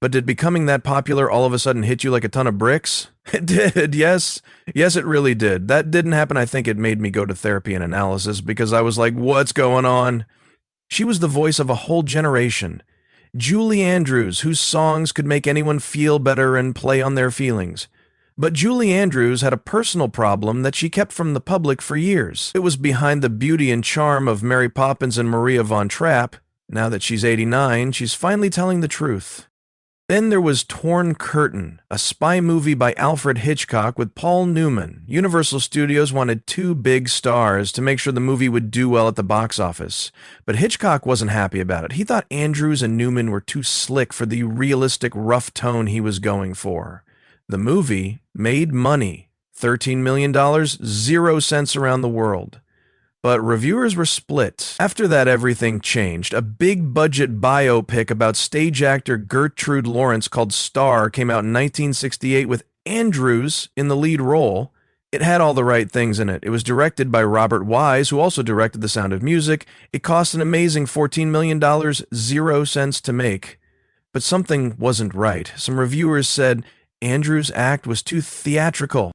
But did becoming that popular all of a sudden hit you like a ton of bricks? It did, yes. Yes, it really did. That didn't happen. I think it made me go to therapy and analysis because I was like, what's going on? She was the voice of a whole generation. Julie Andrews, whose songs could make anyone feel better and play on their feelings. But Julie Andrews had a personal problem that she kept from the public for years. It was behind the beauty and charm of Mary Poppins and Maria von Trapp. Now that she's 89, she's finally telling the truth. Then there was Torn Curtain, a spy movie by Alfred Hitchcock with Paul Newman. Universal Studios wanted two big stars to make sure the movie would do well at the box office. But Hitchcock wasn't happy about it. He thought Andrews and Newman were too slick for the realistic, rough tone he was going for. The movie made money. $13 million, 0 cents around the world. But reviewers were split. After that, everything changed. A big-budget biopic about stage actor Gertrude Lawrence called Star came out in 1968 with Andrews in the lead role. It had all the right things in it. It was directed by Robert Wise, who also directed The Sound of Music. It cost an amazing $14 million, 0 cents to make. But something wasn't right. Some reviewers said Andrews' act was too theatrical.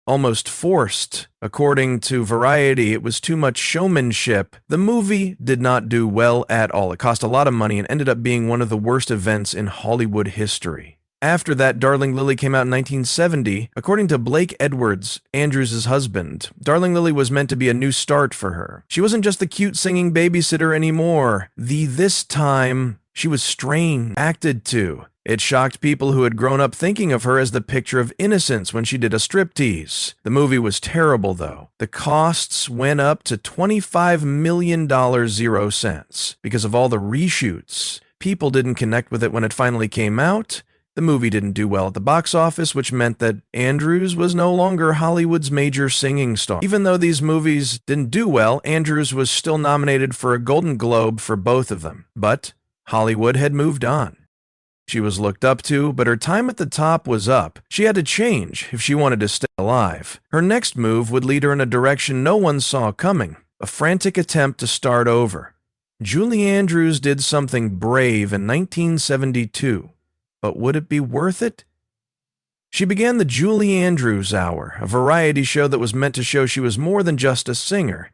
Almost forced. According to Variety, it was too much showmanship. The movie did not do well at all. It cost a lot of money and ended up being one of the worst events in Hollywood history. After that, Darling Lily came out in 1970. According to Blake Edwards, Andrews' husband, Darling Lily was meant to be a new start for her. She wasn't just the cute singing babysitter anymore. This time, she was strange, acted to. It shocked people who had grown up thinking of her as the picture of innocence when she did a striptease. The movie was terrible, though. The costs went up to $25 million, 0 cents, because of all the reshoots. People didn't connect with it when it finally came out. The movie didn't do well at the box office, which meant that Andrews was no longer Hollywood's major singing star. Even though these movies didn't do well, Andrews was still nominated for a Golden Globe for both of them. But Hollywood had moved on. She was looked up to, but her time at the top was up. She had to change if she wanted to stay alive. Her next move would lead her in a direction no one saw coming, a frantic attempt to start over. Julie Andrews did something brave in 1972, but would it be worth it? She began the Julie Andrews Hour, a variety show that was meant to show she was more than just a singer.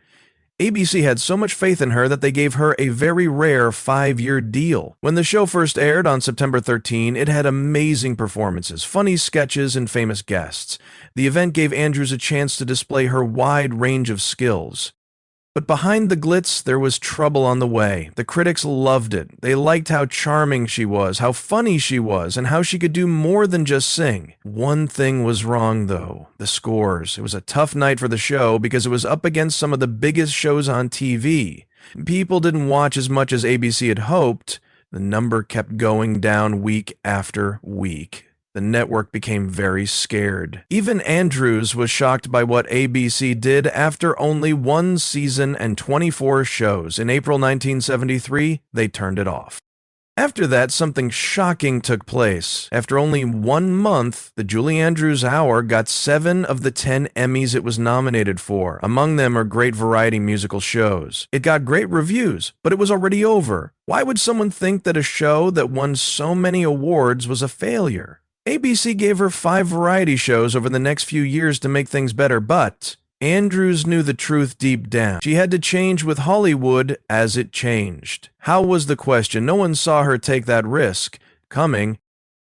ABC had so much faith in her that they gave her a very rare 5-year deal. When the show first aired on September 13, it had amazing performances, funny sketches, and famous guests. The event gave Andrews a chance to display her wide range of skills. But behind the glitz, there was trouble on the way. The critics loved it. They liked how charming she was, how funny she was, and how she could do more than just sing. One thing was wrong, though: the scores. It was a tough night for the show because it was up against some of the biggest shows on TV. People didn't watch as much as ABC had hoped. The number kept going down week after week. The network became very scared. Even Andrews was shocked by what ABC did after only 1 season and 24 shows. In April 1973, they turned it off. After that, something shocking took place. After only 1 month, the Julie Andrews Hour got 7 of the 10 Emmys it was nominated for. Among them are great variety musical shows. It got great reviews, but it was already over. Why would someone think that a show that won so many awards was a failure? ABC gave her 5 variety shows over the next few years to make things better, but Andrews knew the truth deep down. She had to change with Hollywood as it changed. How was the question? No one saw her take that risk coming.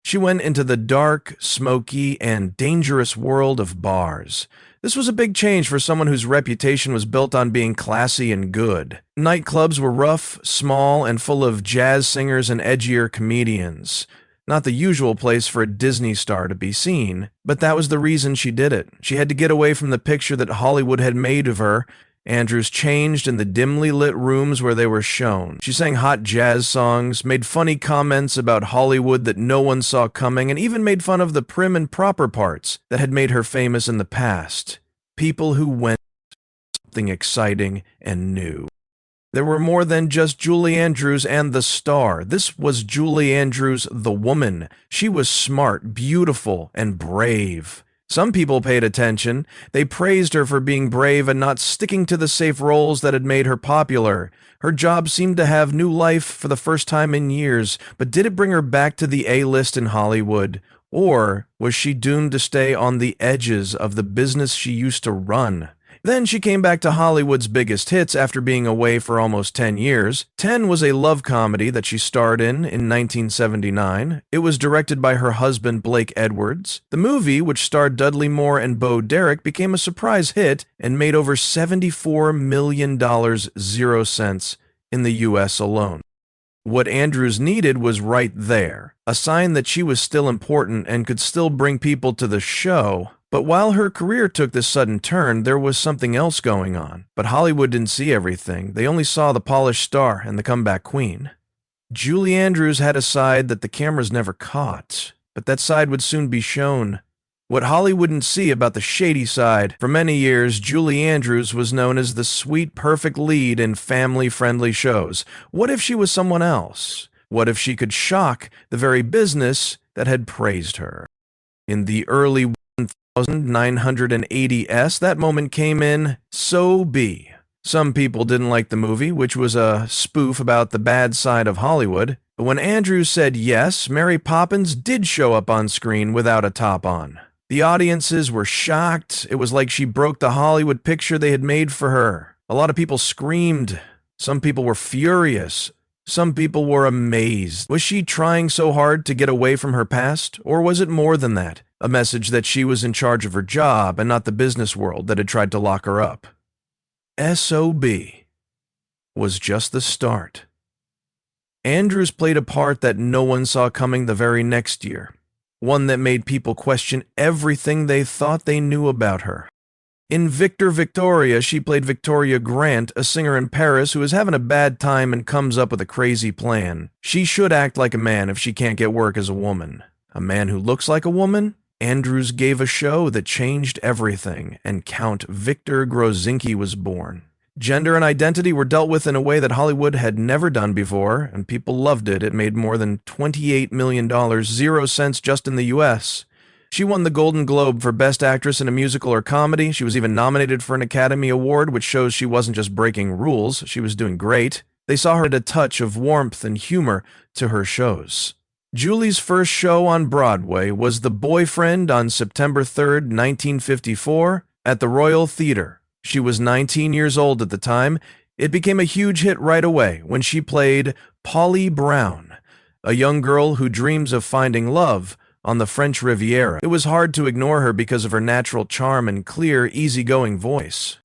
She went into the dark, smoky, and dangerous world of bars. This was a big change for someone whose reputation was built on being classy and good. Nightclubs were rough, small, and full of jazz singers and edgier comedians. Not the usual place for a Disney star to be seen, but that was the reason she did it. She had to get away from the picture that Hollywood had made of her. Andrews changed in the dimly lit rooms where they were shown. She sang hot jazz songs, made funny comments about Hollywood that no one saw coming, and even made fun of the prim and proper parts that had made her famous in the past. People who went for something exciting and new. There were more than just Julie Andrews and the star. This was Julie Andrews, the woman. She was smart, beautiful, and brave. Some people paid attention. They praised her for being brave and not sticking to the safe roles that had made her popular. Her job seemed to have new life for the first time in years, but did it bring her back to the A-list in Hollywood? Or was she doomed to stay on the edges of the business she used to run? Then she came back to Hollywood's biggest hits after being away for almost 10 years. 10 was a love comedy that she starred in 1979. It was directed by her husband Blake Edwards. The movie, which starred Dudley Moore and Bo Derek, became a surprise hit and made over $74 million 0 cents in the US alone. What Andrews needed was right there, a sign that she was still important and could still bring people to the show. But while her career took this sudden turn, there was something else going on. But Hollywood didn't see everything. They only saw the polished star and the comeback queen. Julie Andrews had a side that the cameras never caught, but that side would soon be shown. What Hollywood wouldn't see about the shady side. For many years, Julie Andrews was known as the sweet, perfect lead in family-friendly shows. What if she was someone else? What if she could shock the very business that had praised her? In the early 1980s, that moment came in So Be. Some people didn't like the movie, which was a spoof about the bad side of Hollywood. But when Andrews said yes, Mary Poppins did show up on screen without a top on. The audiences were shocked. It was like she broke the Hollywood picture they had made for her. A lot of people screamed. Some people were furious. Some people were amazed. Was she trying so hard to get away from her past, or was it more than that? A message that she was in charge of her job and not the business world that had tried to lock her up. S.O.B. was just the start. Andrews played a part that no one saw coming the very next year, one that made people question everything they thought they knew about her. In Victor Victoria, she played Victoria Grant, a singer in Paris who is having a bad time and comes up with a crazy plan. She should act like a man if she can't get work as a woman. A man who looks like a woman? Andrews gave a show that changed everything, and Count Victor Grozinski was born. Gender and identity were dealt with in a way that Hollywood had never done before, and people loved it. It made more than $28 million, 0 cents just in the US. She won the Golden Globe for Best Actress in a Musical or Comedy. She was even nominated for an Academy Award, which shows she wasn't just breaking rules, she was doing great. They saw her add a touch of warmth and humor to her shows. Julie's first show on Broadway was The Boyfriend on September 3, 1954, at the Royal Theatre. She was 19 years old at the time. It became a huge hit right away when she played Polly Brown, a young girl who dreams of finding love on the French Riviera. It was hard to ignore her because of her natural charm and clear, easygoing voice.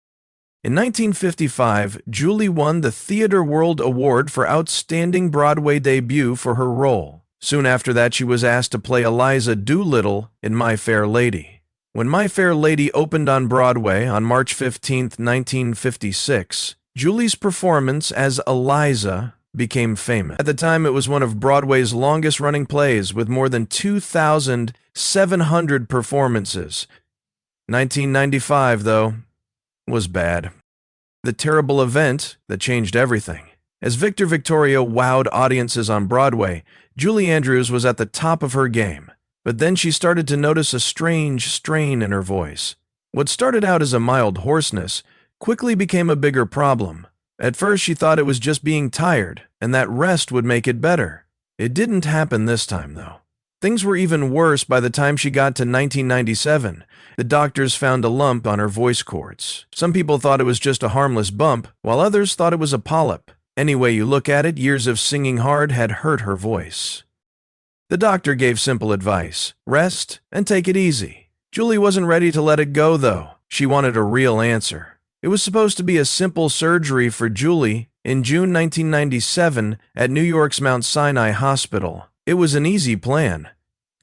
In 1955, Julie won the Theatre World Award for Outstanding Broadway Debut for her role. Soon after that, she was asked to play Eliza Doolittle in My Fair Lady. When My Fair Lady opened on Broadway on March 15, 1956, Julie's performance as Eliza became famous. At the time, it was one of Broadway's longest-running plays with more than 2,700 performances. 1995, though, was bad. The terrible event that changed everything. As Victor Victoria wowed audiences on Broadway, Julie Andrews was at the top of her game. But then she started to notice a strange strain in her voice. What started out as a mild hoarseness quickly became a bigger problem. At first, she thought it was just being tired, and that rest would make it better. It didn't happen this time, though. Things were even worse by the time she got to 1997. The doctors found a lump on her voice cords. Some people thought it was just a harmless bump, while others thought it was a polyp. Any way you look at it, years of singing hard had hurt her voice. The doctor gave simple advice: rest and take it easy. Julie wasn't ready to let it go, though. She wanted a real answer. It was supposed to be a simple surgery for Julie in June 1997 at New York's Mount Sinai Hospital. It was an easy plan.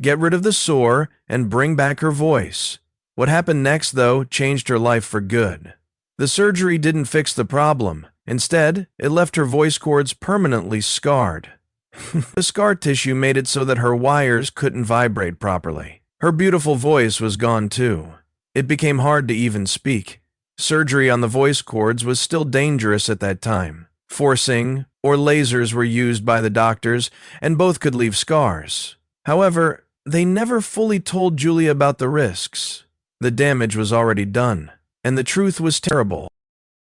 Get rid of the sore and bring back her voice. What happened next, though, changed her life for good. The surgery didn't fix the problem. Instead, it left her voice cords permanently scarred. The scar tissue made it so that her wires couldn't vibrate properly. Her beautiful voice was gone too. It became hard to even speak. Surgery on the voice cords was still dangerous at that time. Forcing or lasers were used by the doctors, and both could leave scars. However, they never fully told Julie about the risks. The damage was already done, and the truth was terrible.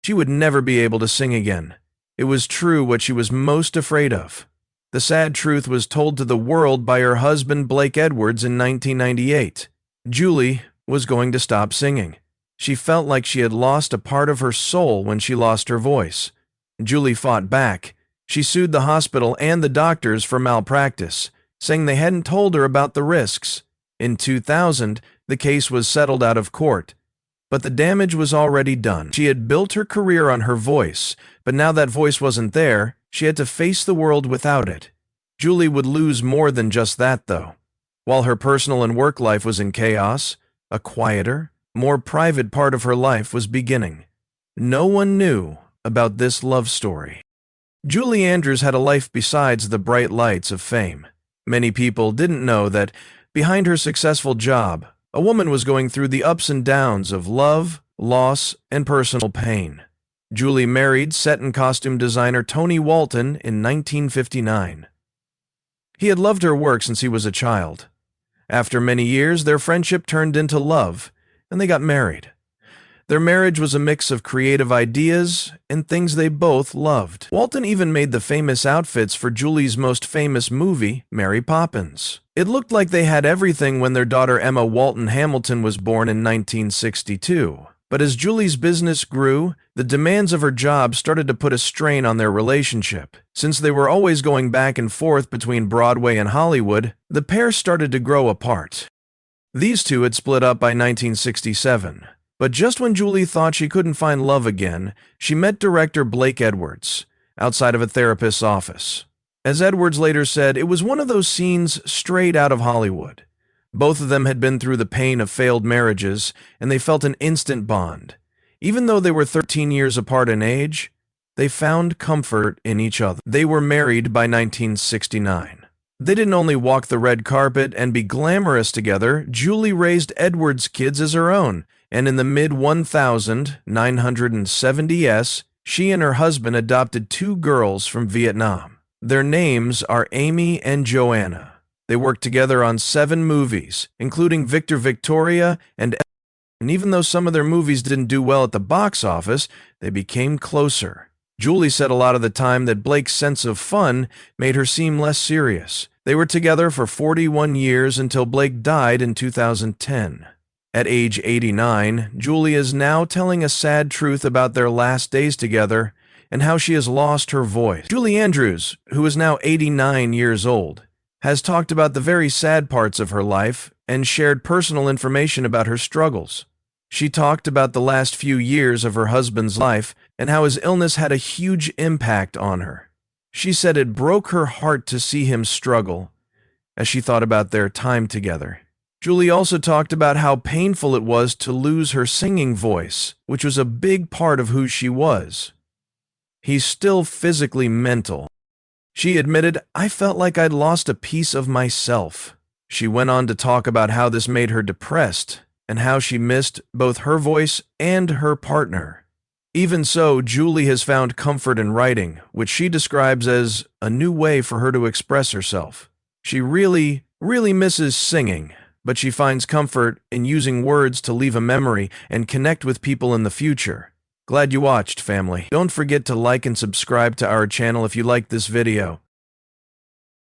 She would never be able to sing again. It was true what she was most afraid of. The sad truth was told to the world by her husband Blake Edwards in 1998. Julie was going to stop singing. She felt like she had lost a part of her soul when she lost her voice. Julie fought back. She sued the hospital and the doctors for malpractice, saying they hadn't told her about the risks. In 2000, the case was settled out of court. But the damage was already done. She had built her career on her voice, but now that voice wasn't there, she had to face the world without it. Julie would lose more than just that, though. While her personal and work life was in chaos, a quieter, more private part of her life was beginning. No one knew about this love story. Julie Andrews had a life besides the bright lights of fame. Many people didn't know that behind her successful job, a woman was going through the ups and downs of love, loss, and personal pain. Julie married set and costume designer Tony Walton in 1959. He had loved her work since he was a child. After many years, their friendship turned into love, and they got married. Their marriage was a mix of creative ideas and things they both loved. Walton even made the famous outfits for Julie's most famous movie, Mary Poppins. It looked like they had everything when their daughter Emma Walton Hamilton was born in 1962. But as Julie's business grew, the demands of her job started to put a strain on their relationship. Since they were always going back and forth between Broadway and Hollywood, the pair started to grow apart. These two had split up by 1967. But just when Julie thought she couldn't find love again, she met director Blake Edwards outside of a therapist's office. As Edwards later said, it was one of those scenes straight out of Hollywood. Both of them had been through the pain of failed marriages, and they felt an instant bond. Even though they were 13 years apart in age, they found comfort in each other. They were married by 1969. They didn't only walk the red carpet and be glamorous together, Julie raised Edwards' kids as her own, and in the mid-1970s, she and her husband adopted 2 girls from Vietnam. Their names are Amy and Joanna. They worked together on 7 movies, including Victor Victoria and even though some of their movies didn't do well at the box office, they became closer. Julie said a lot of the time that Blake's sense of fun made her seem less serious. They were together for 41 years until Blake died in 2010. At age 89, Julie is now telling a sad truth about their last days together and how she has lost her voice. Julie Andrews, who is now 89 years old, has talked about the very sad parts of her life and shared personal information about her struggles. She talked about the last few years of her husband's life and how his illness had a huge impact on her. She said it broke her heart to see him struggle as she thought about their time together. Julie also talked about how painful it was to lose her singing voice, which was a big part of who she was. He's still physically mental. She admitted, "I felt like I'd lost a piece of myself." She went on to talk about how this made her depressed and how she missed both her voice and her partner. Even so, Julie has found comfort in writing, which she describes as a new way for her to express herself. She really misses singing, but she finds comfort in using words to leave a memory and connect with people in the future. Glad you watched, family. Don't forget to like and subscribe to our channel if you liked this video.